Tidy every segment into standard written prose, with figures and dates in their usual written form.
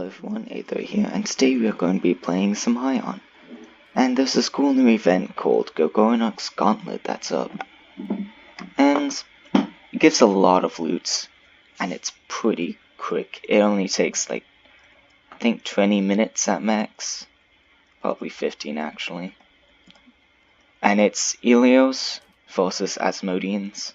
everyone, Aether here, and today we are going to be playing some AION. And there's this cool new event called Gogorunerk's Gauntlet that's up. And it gives a lot of loots, and it's pretty quick. It only takes like, I think 20 minutes at max. Probably 15 actually. And it's Elios versus Asmodeans.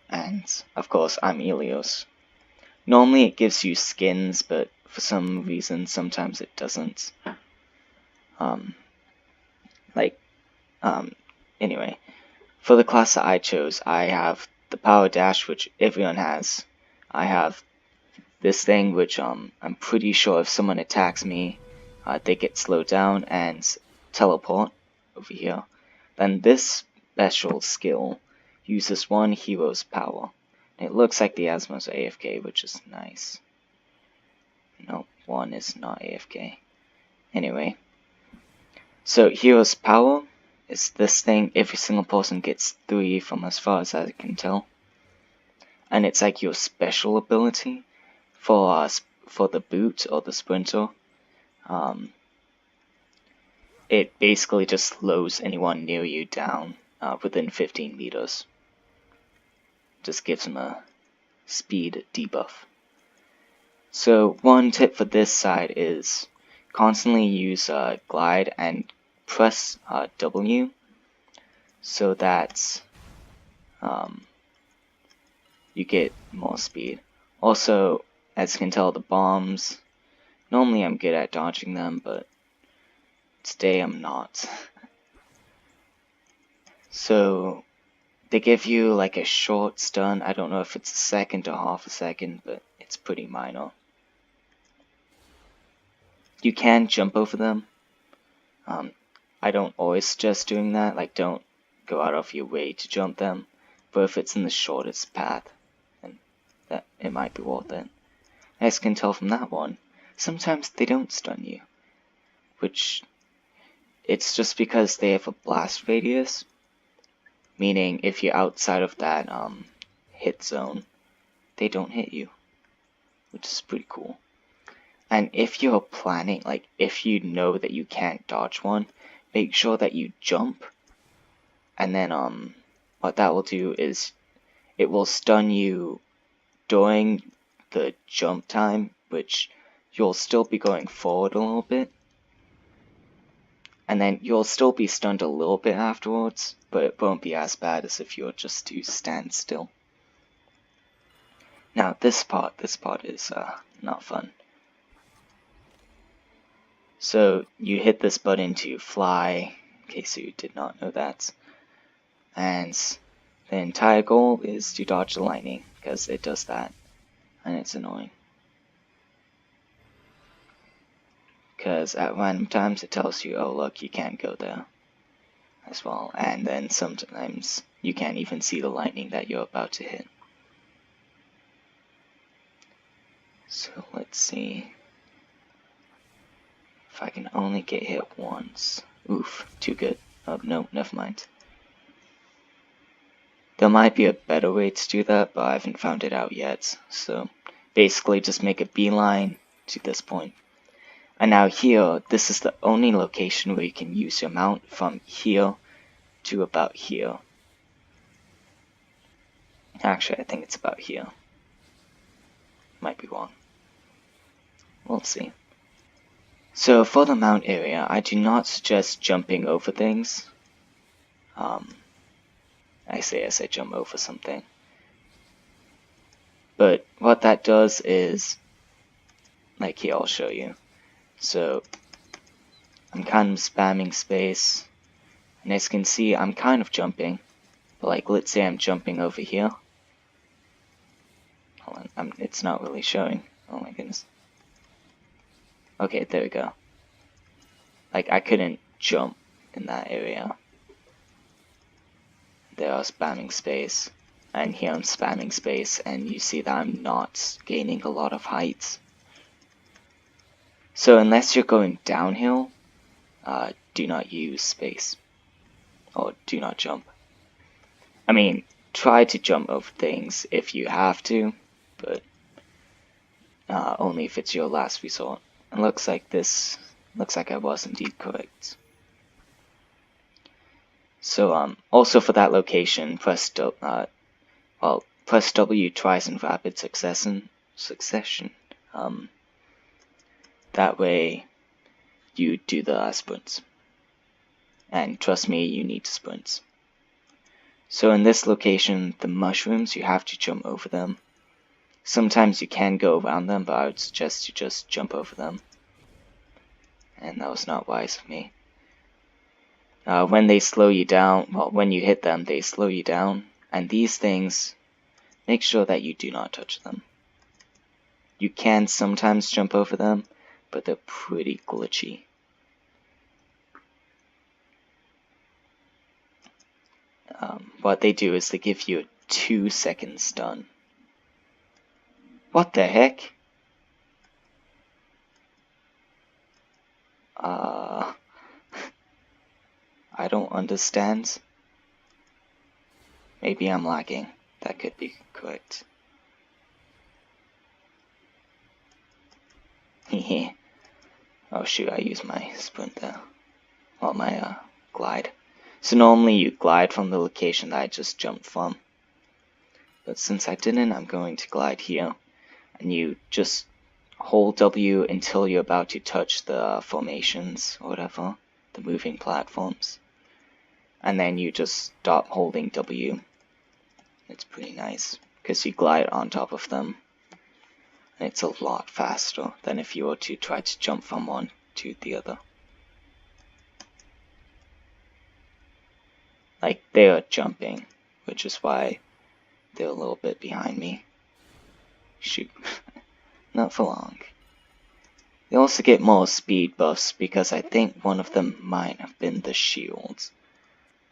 And of course I'm Elios. Normally it gives you skins, but for some reason sometimes it doesn't. Anyway, for the class that I chose, I have the power dash, which everyone has. I have this thing, which I'm pretty sure if someone attacks me, they get slowed down, and teleport over here. Then this special skill uses one hero's power. It looks like the Asmo's AFK, which is nice. No, one is not AFK. Anyway, so hero's power is this thing. Every single person gets 3 from as far as I can tell. And it's like your special ability for the boot or the sprinter. It basically just slows anyone near you down within 15 meters. Just gives them a speed debuff. So one tip for this side is constantly use glide and press W so that you get more speed. Also, as you can tell, the bombs, normally I'm good at dodging them, but today I'm not. So they give you like a short stun. I don't know if it's a second or half a second, but it's pretty minor. You can jump over them. I don't always suggest doing that, like don't go out of your way to jump them, but if it's in the shortest path, then that it might be worth it. As you can tell from that one, sometimes they don't stun you, which it's just because they have a blast radius, meaning if you're outside of that hit zone, they don't hit you, which is pretty cool. And if you're planning, like if you know that you can't dodge one, make sure that you jump, and then what that will do is it will stun you during the jump time, which you'll still be going forward a little bit, and then you'll still be stunned a little bit afterwards, but it won't be as bad as if you're just to stand still. Now this part is not fun. So you hit this button to fly, in case you did not know that. And the entire goal is to dodge the lightning, because it does that, and it's annoying. Because at random times it tells you, oh look, you can't go there as well, and then sometimes you can't even see the lightning that you're about to hit. So let's see. If I can only get hit once. Oof, too good. Oh no, never mind. There might be a better way to do that, but I haven't found it out yet. So basically just make a beeline to this point. And now here, this is the only location where you can use your mount, from here to about here. Actually, I think it's about here. Might be wrong. We'll see. So for the mount area, I do not suggest jumping over things. I say as I jump over something. But what that does is, like here, I'll show you. So I'm kind of spamming space, and as you can see, I'm kind of jumping. But like, let's say I'm jumping over here. Hold on, it's not really showing. Oh my goodness. Okay, there we go. Like, I couldn't jump in that area. There I was spamming space, and here I'm spamming space, and you see that I'm not gaining a lot of height. So unless you're going downhill, do not use space, or do not jump. I mean, try to jump over things if you have to, but only if it's your last resort. And looks like I was indeed correct. So also for that location, press W twice in rapid succession. That way you do the sprints. And trust me, you need to sprint. So in this location, the mushrooms, you have to jump over them. Sometimes you can go around them, but I would suggest you just jump over them. And that was not wise of me. When they slow you down, well, when you hit them, they slow you down. And these things, make sure that you do not touch them. You can sometimes jump over them, but they're pretty glitchy. What they do is they give you a 2-second stun. What the heck? I don't understand. Maybe I'm lagging. That could be correct. Hehe. Oh shoot, I used my sprint there. Well, my glide. So normally you glide from the location that I just jumped from. But since I didn't, I'm going to glide here. And you just hold W until you're about to touch the formations or whatever, the moving platforms. And then you just stop holding W. It's pretty nice, because you glide on top of them. And it's a lot faster than if you were to try to jump from one to the other. Like, they are jumping, which is why they're a little bit behind me. Shoot. Not for long. They also get more speed buffs because I think one of them might have been the shields.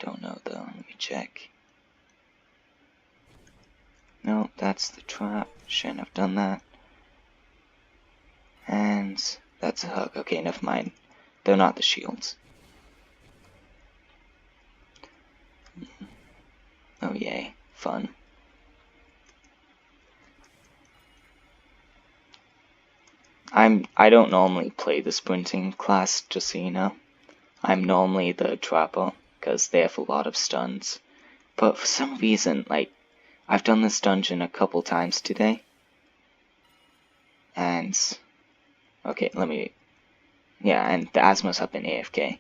Don't know though, let me check. No, that's the trap. Shouldn't have done that. And that's a hug. Okay, never mind. They're not the shields. Oh yay, fun. I don't normally play the sprinting class, just so you know. I'm normally the trapper, because they have a lot of stuns. But for some reason, like, I've done this dungeon a couple times today. And, okay, and the Asmos have been AFK.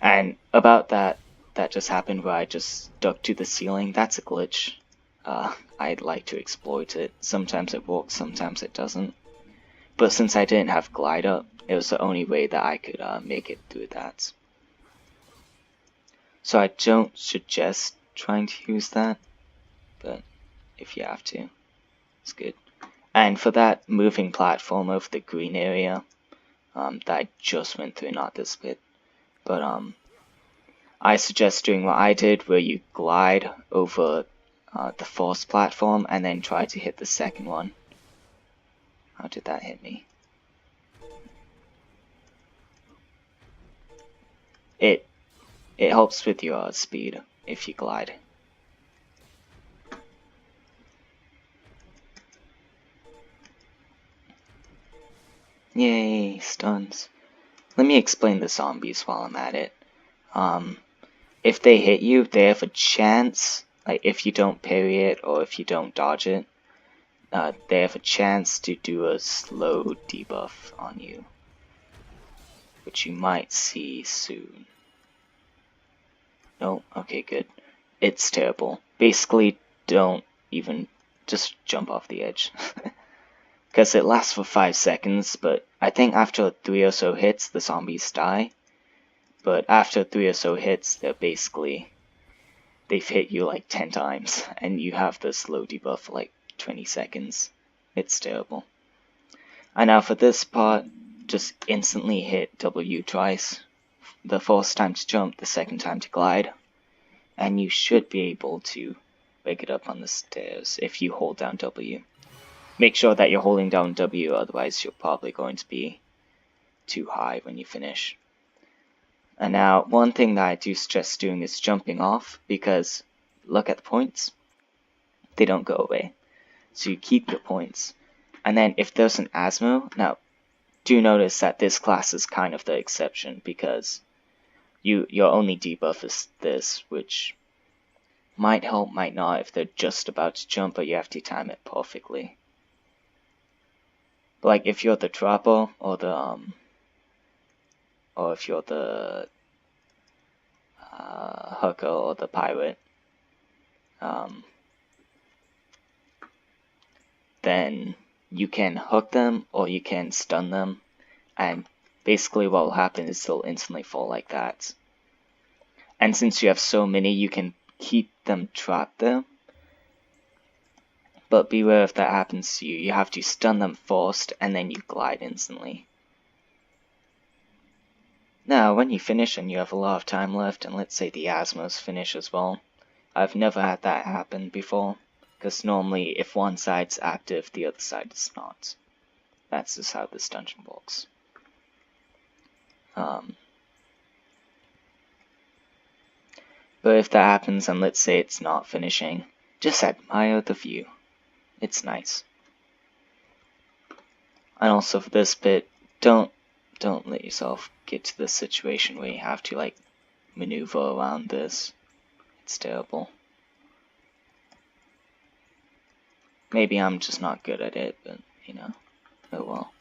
And about that just happened where I just stuck to the ceiling. That's a glitch. I'd like to exploit it. Sometimes it works, sometimes it doesn't. But since I didn't have glide up, it was the only way that I could make it through that. So I don't suggest trying to use that, but if you have to, it's good. And for that moving platform over the green area that I just went through, not this bit, but I suggest doing what I did, where you glide over the first platform and then try to hit the second one. How did that hit me? It helps with your speed if you glide. Yay, stuns. Let me explain the zombies while I'm at it. If they hit you, they have a chance, like if you don't parry it or if you don't dodge it, they have a chance to do a slow debuff on you, which you might see soon. No? Okay, good. It's terrible. Basically, don't even just jump off the edge. Because it lasts for 5 seconds, but I think after 3 or so hits, the zombies die. But after 3 or so hits, they've hit you like 10 times, and you have the slow debuff for like 20 seconds. It's terrible. And now for this part, just instantly hit W twice. The first time to jump, the second time to glide. And you should be able to wake it up on the stairs if you hold down W. Make sure that you're holding down W, otherwise you're probably going to be too high when you finish. And now, one thing that I do suggest doing is jumping off, because look at the points. They don't go away. So you keep your points, And then if there's an Asmo, now do notice that this class is kind of the exception, because your only debuff is this, which might help, might not if they're just about to jump, but you have to time it perfectly. Like if you're the trapper or the or if you're the hooker or the pirate, then you can hook them or you can stun them, and basically what will happen is they'll instantly fall like that. And since you have so many, you can keep them trapped there. But beware if that happens to you, you have to stun them first and then you glide instantly. Now, when you finish and you have a lot of time left, and let's say the Asmos finish as well, I've never had that happen before, because normally if one side's active, the other side is not. That's just how this dungeon works. But if that happens and let's say it's not finishing, just admire the view. It's nice. And also for this bit, don't let yourself get to this situation where you have to like maneuver around this. It's terrible. Maybe I'm just not good at it, but you know, oh well.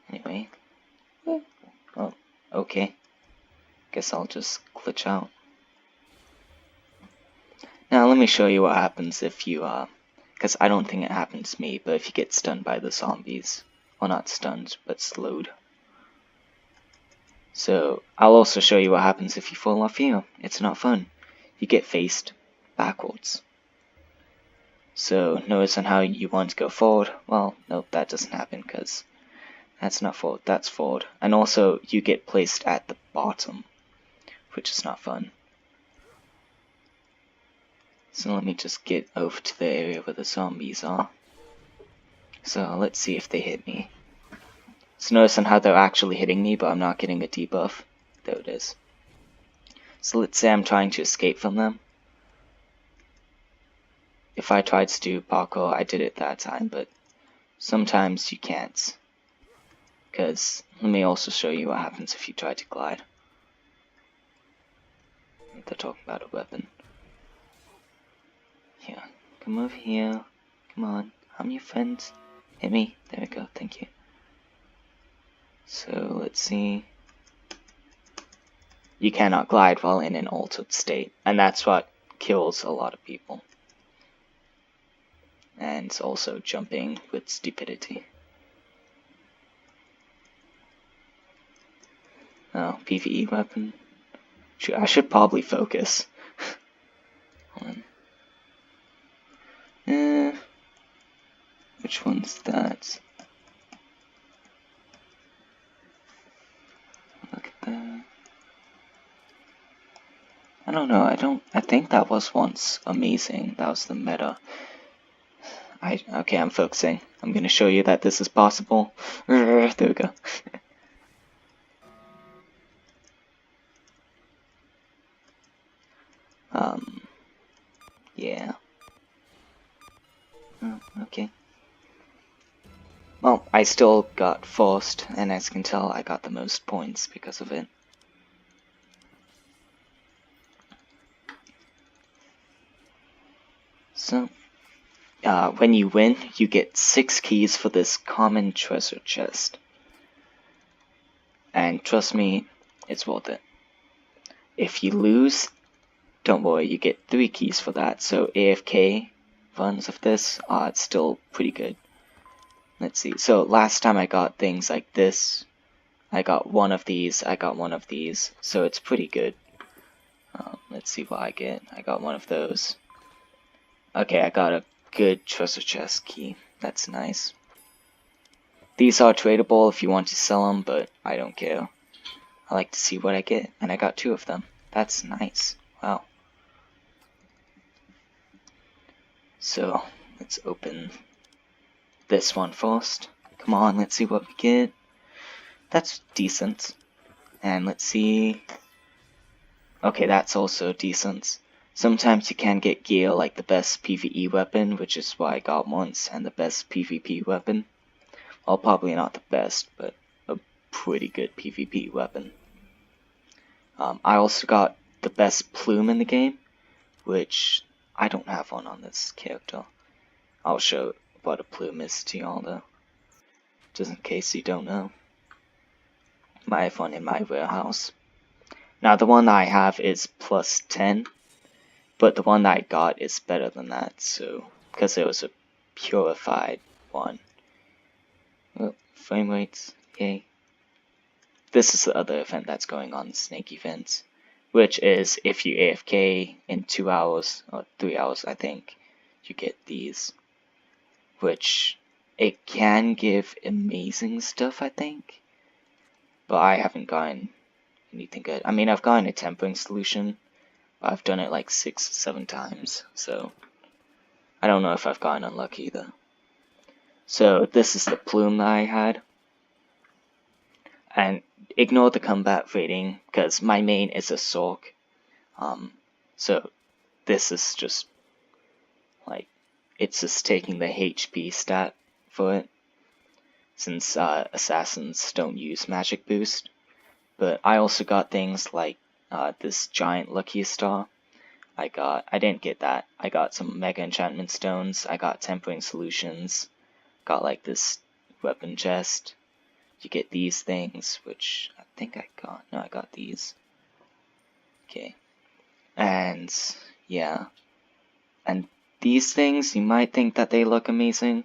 Anyway. Oh, okay. Guess I'll just glitch out. Now let me show you what happens if you, because I don't think it happens to me, but if you get stunned by the zombies. Well, not stunned, but slowed. So, I'll also show you what happens if you fall off here. It's not fun. You get faced backwards. So, notice on how you want to go forward. Well, nope, that doesn't happen, because that's not forward, that's forward. And also, you get placed at the bottom, which is not fun. So let me just get over to the area where the zombies are. So let's see if they hit me. So notice on how they're actually hitting me, but I'm not getting a debuff. There it is. So let's say I'm trying to escape from them. If I tried to do parkour, I did it that time, but sometimes you can't. Because let me also show you what happens if you try to glide. They're talking about a weapon. Here, come over here. Come on, I'm your friend. Hit me. There we go, thank you. So, let's see. You cannot glide while in an altered state, and that's what kills a lot of people. And also jumping with stupidity. Oh, PvE weapon. I should probably focus. Hold on. Which one's that? Look at that. I don't know, I think that was once amazing. That was the meta. Okay, I'm focusing. I'm gonna show you that this is possible. There we go. Yeah. Oh, okay. Well, I still got first, and as you can tell, I got the most points because of it. So, when you win, you get 6 keys for this common treasure chest. And trust me, it's worth it. If you lose, don't worry, you get 3 keys for that. So AFK runs of this, it's still pretty good. Let's see, so last time I got things like this. I got one of these, I got one of these, so it's pretty good. Let's see what I get. I got one of those. Okay, I got a good treasure chest key. That's nice. These are tradable if you want to sell them, but I don't care. I like to see what I get, and I got 2 of them. That's nice. Wow. So, let's open this one first. Come on, let's see what we get. That's decent. And let's see. Okay, that's also decent. Sometimes you can get gear like the best PvE weapon, which is what I got once, and the best PvP weapon. Well, probably not the best, but a pretty good PvP weapon. I also got the best plume in the game, which I don't have one on this character. I'll show what a plume is to y'all though, just in case you don't know. I have one in my warehouse. Now the one I have is plus 10, but the one that I got is better than that, so, because it was a purified one. Well, frame rates, yay. This is the other event that's going on, the snake event, which is if you AFK in 2 hours, or 3 hours I think, you get these. Which, it can give amazing stuff I think, but I haven't gotten anything good. I mean, I've gotten a tempering solution, but I've done it like 6 or 7 times, so I don't know if I've gotten unlucky either. So this is the plume that I had. And ignore the combat rating, because my main is a Sork. So this is just, like, it's just taking the HP stat for it, since assassins don't use magic boost. But I also got things like this giant lucky star. I didn't get that. I got some mega enchantment stones. I got tempering solutions. Got like this weapon chest. You get these things, which I think I got. No, I got these. Okay. And yeah. And these things, you might think that they look amazing.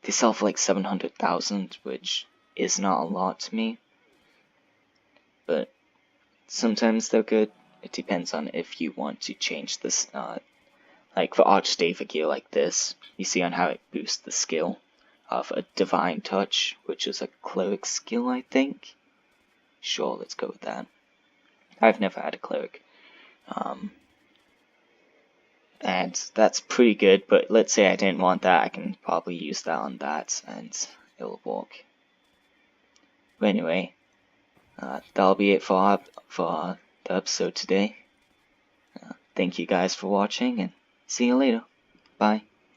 They sell for like 700,000, which is not a lot to me. But sometimes they're good. It depends on if you want to change this. Like for Archdaver gear like this, you see on how it boosts the skill of a Divine Touch, which is a cleric skill, I think. Sure, let's go with that. I've never had a cleric. And that's pretty good, but let's say I didn't want that, I can probably use that on that, and it'll work. But anyway, that'll be it for the episode today. Thank you guys for watching, and see you later. Bye.